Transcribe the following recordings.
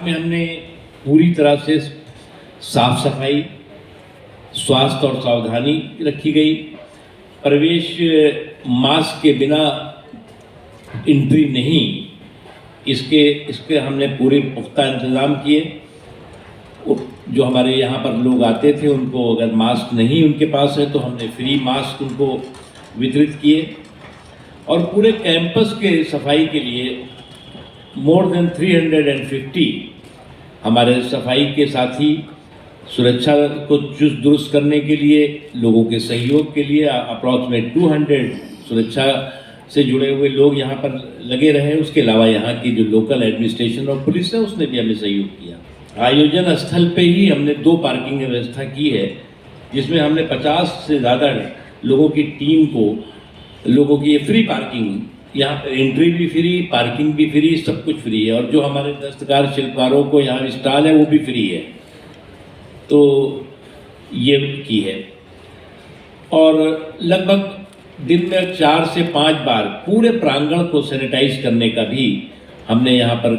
में हमने पूरी तरह से साफ सफाई, स्वास्थ्य और सावधानी रखी गई। प्रवेश मास्क के बिना एंट्री नहीं, इसके हमने पूरे पुख्ता इंतजाम किए। जो हमारे यहाँ पर लोग आते थे उनको अगर मास्क नहीं उनके पास है तो हमने फ्री मास्क उनको वितरित किए। और पूरे कैंपस के सफाई के लिए मोर देन 350 हमारे सफाई के साथी सुरक्षा को चुस्त दुरुस्त करने के लिए, लोगों के सहयोग के लिए अप्रॉक्सीमेट 200 सुरक्षा से जुड़े हुए लोग यहाँ पर लगे रहे। उसके अलावा यहाँ की जो लोकल एडमिनिस्ट्रेशन और पुलिस है उसने भी हमें सहयोग किया। आयोजन स्थल पे ही हमने 2 पार्किंग की व्यवस्था की है, जिसमें हमने 50 से ज़्यादा लोगों की टीम को, लोगों की ये फ्री पार्किंग, यहाँ पर एंट्री भी फ्री, पार्किंग भी फ्री, सब कुछ फ्री है। और जो हमारे दस्तकार शिल्पकारों को यहाँ स्टॉल है वो भी फ्री है, तो ये की है। और लगभग दिन में 4 से 5 बार पूरे प्रांगण को सैनिटाइज करने का भी हमने यहाँ पर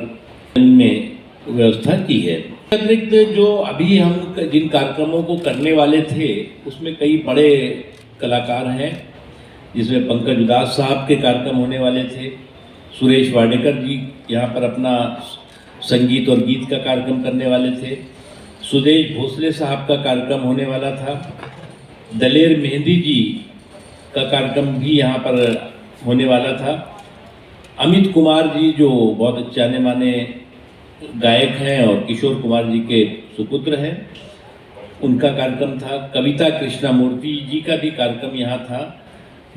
में व्यवस्था की है। अतिरिक्त जो अभी हम जिन कार्यक्रमों को करने वाले थे उसमें कई बड़े कलाकार हैं, जिसमें पंकज उदास साहब के कार्यक्रम होने वाले थे। सुरेश वाडेकर जी यहाँ पर अपना संगीत और गीत का कार्यक्रम करने वाले थे। सुदेश भोसले साहब का कार्यक्रम होने वाला था। दलेर मेहंदी जी का कार्यक्रम भी यहाँ पर होने वाला था। अमित कुमार जी जो बहुत जाने माने गायक हैं और किशोर कुमार जी के सुपुत्र हैं, उनका कार्यक्रम था। कविता कृष्णामूर्ति जी का भी कार्यक्रम यहाँ था।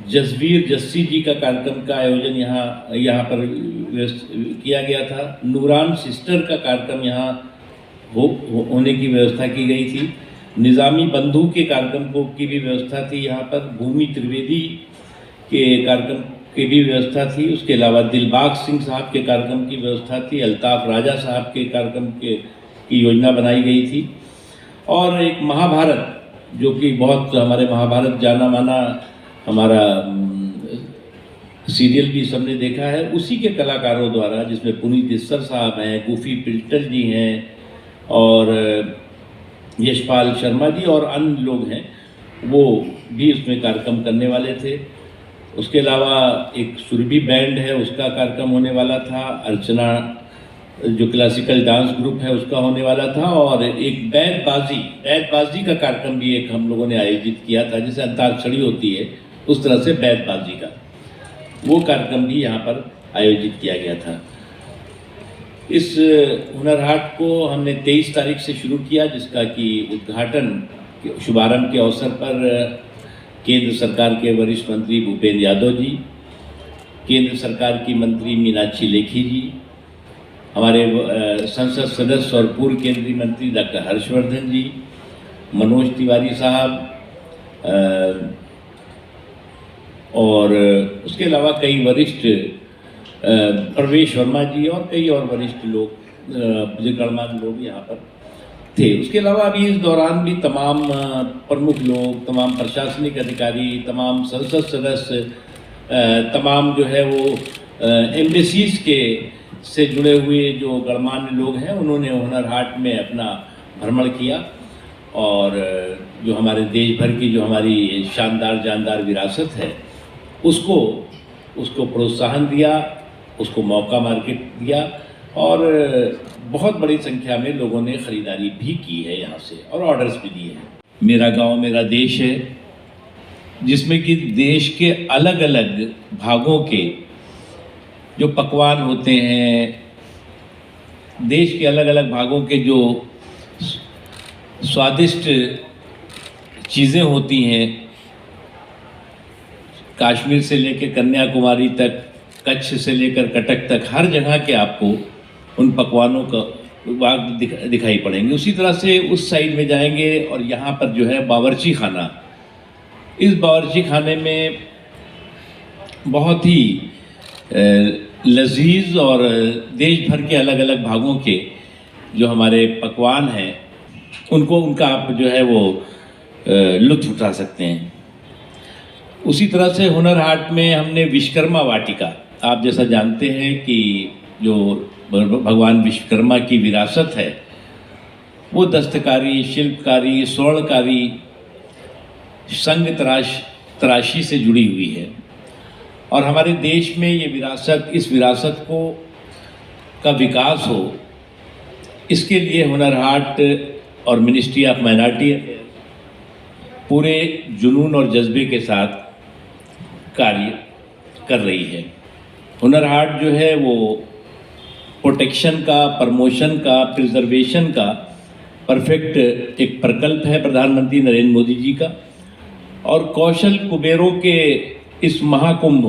जसवीर जस्सी जी का कार्यक्रम का आयोजन यहाँ पर किया गया था। नूरान सिस्टर का कार्यक्रम यहाँ होने की व्यवस्था की गई थी। निज़ामी बंधु के कार्यक्रम की भी व्यवस्था थी यहाँ पर। भूमि त्रिवेदी के कार्यक्रम की भी व्यवस्था थी। उसके अलावा दिलबाग सिंह साहब के कार्यक्रम की व्यवस्था थी। अल्ताफ राजा साहब के कार्यक्रम की योजना बनाई गई थी। और एक महाभारत, जो कि बहुत हमारे महाभारत जाना माना हमारा सीरियल भी सबने देखा है, उसी के कलाकारों द्वारा, जिसमें पुनीत इस्सर साहब हैं, गुफी पिल्टर जी हैं और यशपाल शर्मा जी और अन्य लोग हैं, वो भी उसमें कार्यक्रम करने वाले थे। उसके अलावा एक सुरभि बैंड है, उसका कार्यक्रम होने वाला था। अर्चना जो क्लासिकल डांस ग्रुप है उसका होने वाला था। और एक बैतबाजी का कार्यक्रम भी एक हम लोगों ने आयोजित किया था, जैसे अंताक्षरी होती है उस तरह से बैतबाजी का वो कार्यक्रम भी यहाँ पर आयोजित किया गया था। इस हुनर हाट को हमने 23 तारीख से शुरू किया, जिसका कि उद्घाटन शुभारंभ के अवसर पर केंद्र सरकार के वरिष्ठ मंत्री भूपेंद्र यादव जी, केंद्र सरकार की मंत्री मीनाक्षी लेखी जी, हमारे संसद सदस्य और पूर्व केंद्रीय मंत्री डॉक्टर हर्षवर्धन जी, मनोज तिवारी साहब और उसके अलावा कई वरिष्ठ प्रवेश वर्मा जी और कई और वरिष्ठ लोग, गणमान्य लोग यहाँ पर थे। उसके अलावा अभी इस दौरान भी तमाम प्रमुख लोग, तमाम प्रशासनिक अधिकारी, तमाम संसद सदस्य, तमाम जो है वो एम्बेसीज के से जुड़े हुए जो गणमान्य लोग हैं, उन्होंने हुनर हाट में अपना भ्रमण किया और जो हमारे देश भर की जो हमारी शानदार जानदार विरासत है उसको प्रोत्साहन दिया, उसको मौका मार्केट दिया और बहुत बड़ी संख्या में लोगों ने ख़रीदारी भी की है यहाँ से और ऑर्डर्स भी दिए हैं। मेरा गांव मेरा देश है, जिसमें कि देश के अलग अलग भागों के जो पकवान होते हैं, देश के अलग अलग भागों के जो स्वादिष्ट चीज़ें होती हैं, कश्मीर से लेकर कन्याकुमारी तक, कच्छ से लेकर कटक तक हर जगह के आपको उन पकवानों का बाग दिखाई पड़ेंगे। उसी तरह से उस साइड में जाएंगे और यहाँ पर जो है बावर्ची खाना, इस बावर्ची खाने में बहुत ही लजीज और देश भर के अलग अलग भागों के जो हमारे पकवान हैं उनका आप जो है वो लुत्फ़ उठा सकते हैं। उसी तरह से हुनर हाट में हमने विश्वकर्मा वाटिका, आप जैसा जानते हैं कि जो भगवान विश्वकर्मा की विरासत है वो दस्तकारी, शिल्पकारी, स्वर्णकारी, संग तराशी से जुड़ी हुई है। और हमारे देश में ये विरासत, इस विरासत का विकास हो, इसके लिए हुनर हाट और मिनिस्ट्री ऑफ माइनॉरिटी अफेयर्स पूरे जुनून और जज्बे के साथ कार्य कर रही है। हुनर हाट जो है वो प्रोटेक्शन का, प्रमोशन का, प्रिजर्वेशन का परफेक्ट एक प्रकल्प है प्रधानमंत्री नरेंद्र मोदी जी का। और कौशल कुबेरों के इस महाकुंभ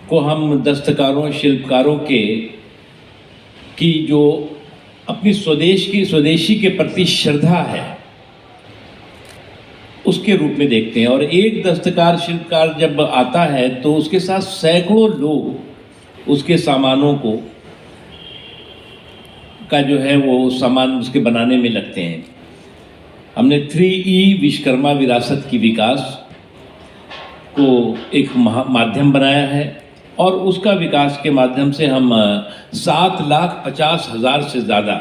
को हम दस्तकारों, शिल्पकारों की जो अपनी स्वदेशी के प्रति श्रद्धा है उसके रूप में देखते हैं। और एक दस्तकार, शिल्पकार जब आता है तो उसके साथ सैकड़ों लोग उसके सामानों का जो है वो सामान उसके बनाने में लगते हैं। हमने 3E विश्वकर्मा विरासत की विकास को एक माध्यम बनाया है और उसका विकास के माध्यम से हम 7,50,000 से ज़्यादा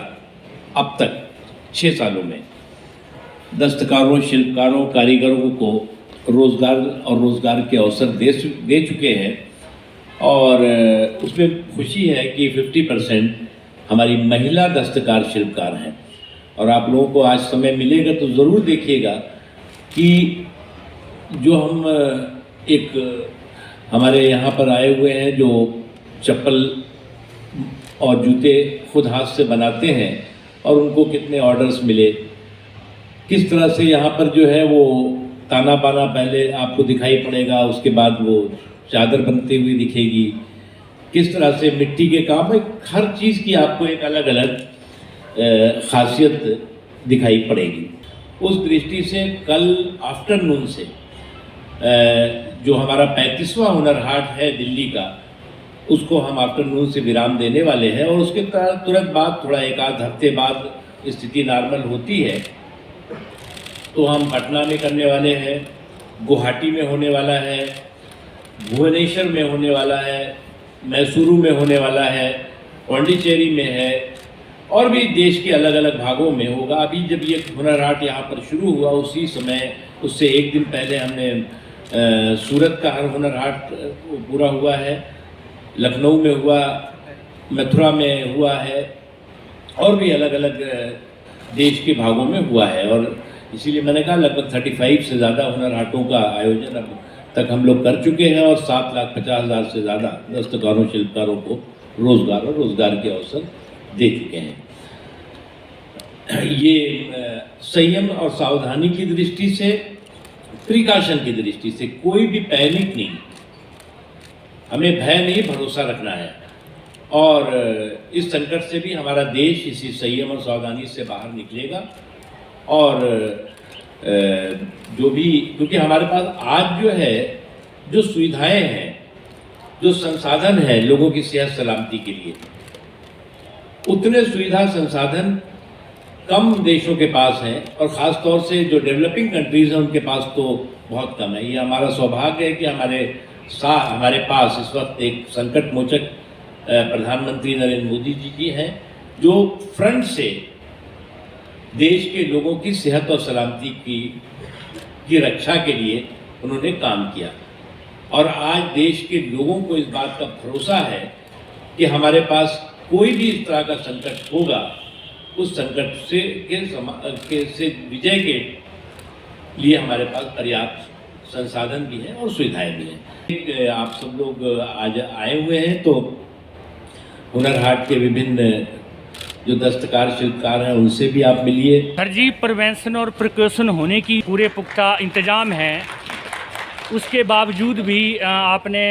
अब तक 6 सालों में दस्तकारों, शिल्पकारों, कारीगरों को रोज़गार के अवसर दे चुके हैं। और उसमें खुशी है कि 50% हमारी महिला दस्तकार शिल्पकार हैं। और आप लोगों को आज समय मिलेगा तो ज़रूर देखिएगा कि जो हम हमारे यहाँ पर आए हुए हैं जो चप्पल और जूते खुद हाथ से बनाते हैं और उनको कितने ऑर्डर्स मिले, किस तरह से यहाँ पर जो है वो ताना बाना पहले आपको दिखाई पड़ेगा, उसके बाद वो चादर बनती हुई दिखेगी, किस तरह से मिट्टी के काम, हर चीज़ की आपको एक अलग अलग खासियत दिखाई पड़ेगी। उस दृष्टि से कल आफ्टरनून से जो हमारा 35वां हुनर हाट है दिल्ली का, उसको हम आफ्टरनून से विराम देने वाले हैं। और उसके तुरंत बाद, थोड़ा एक आध हफ्ते बाद स्थिति नॉर्मल होती है तो हम पटना में करने वाले हैं, गुवाहाटी में होने वाला है, भुवनेश्वर में होने वाला है, मैसूरू में होने वाला है, पौंडीचेरी में है और भी देश के अलग अलग भागों में होगा। अभी जब ये हुनर हाट यहाँ पर शुरू हुआ उसी समय, उससे एक दिन पहले हमने सूरत का हर हुनर हाट पूरा हुआ है, लखनऊ में हुआ, मथुरा में हुआ है और भी अलग अलग देश के भागों में हुआ है। और इसीलिए मैंने कहा लगभग 35 से ज़्यादा हुनर हाटों का आयोजन अब तक हम लोग कर चुके हैं और 7,50,000 से ज़्यादा दस्तकारों, शिल्पकारों को रोज़गार और रोज़गार के अवसर दे चुके हैं। ये संयम और सावधानी की दृष्टि से, प्रिकॉशन की दृष्टि से, कोई भी पैनिक नहीं, हमें भय नहीं, भरोसा रखना है। और इस संकट से भी हमारा देश इसी संयम और सावधानी से बाहर निकलेगा। और जो भी, क्योंकि हमारे पास आज जो है, जो सुविधाएं हैं, जो संसाधन है लोगों की सेहत सलामती के लिए, उतने सुविधा संसाधन कम देशों के पास हैं और ख़ास तौर से जो डेवलपिंग कंट्रीज़ हैं उनके पास तो बहुत कम है। ये हमारा सौभाग्य है कि हमारे पास इस वक्त एक संकट मोचक प्रधानमंत्री नरेंद्र मोदी जी हैं जो फ्रंट से देश के लोगों की सेहत और सलामती की रक्षा के लिए उन्होंने काम किया। और आज देश के लोगों को इस बात का भरोसा है कि हमारे पास कोई भी इस तरह का संकट होगा, उस संकट से विजय के लिए हमारे पास पर्याप्त संसाधन भी हैं और सुविधाएं भी हैं। आप सब लोग आज आए हुए हैं तो हुनर हाट के विभिन्न जो दस्तकार, शिल्पकार हैं उनसे भी आप मिलिए। सर जी, प्रिवेंशन और प्रिकॉशन होने की पूरे पुख्ता इंतजाम हैं उसके बावजूद भी आपने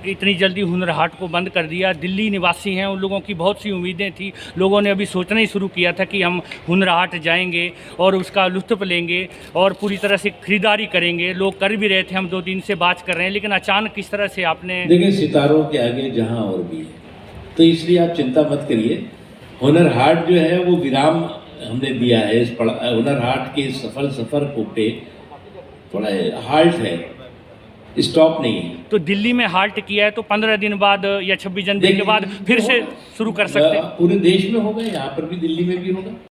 इतनी जल्दी हुनर हाट को बंद कर दिया। दिल्ली निवासी हैं, उन लोगों की बहुत सी उम्मीदें थी। लोगों ने अभी सोचना ही शुरू किया था कि हम हुनर हाट जाएंगे और उसका लुत्फ़ लेंगे और पूरी तरह से ख़रीदारी करेंगे। लोग कर भी रहे थे, हम 2 दिन से बात कर रहे हैं, लेकिन अचानक किस तरह से आपने। देखिए, सितारों के आगे जहां और भी है, तो इसलिए आप चिंता मत करिए। हुनर हाट जो है वो विराम हमने दिया है। इस हुनर हाट के सफल सफ़र को पे थोड़ा हाल्ट है, स्टॉप नहीं है। तो दिल्ली में हाल्ट किया है, तो 15 दिन बाद या 26 जनवरी के बाद फिर से शुरू कर सकते हैं। पूरे देश में होगा, यहाँ पर भी, दिल्ली में भी होगा।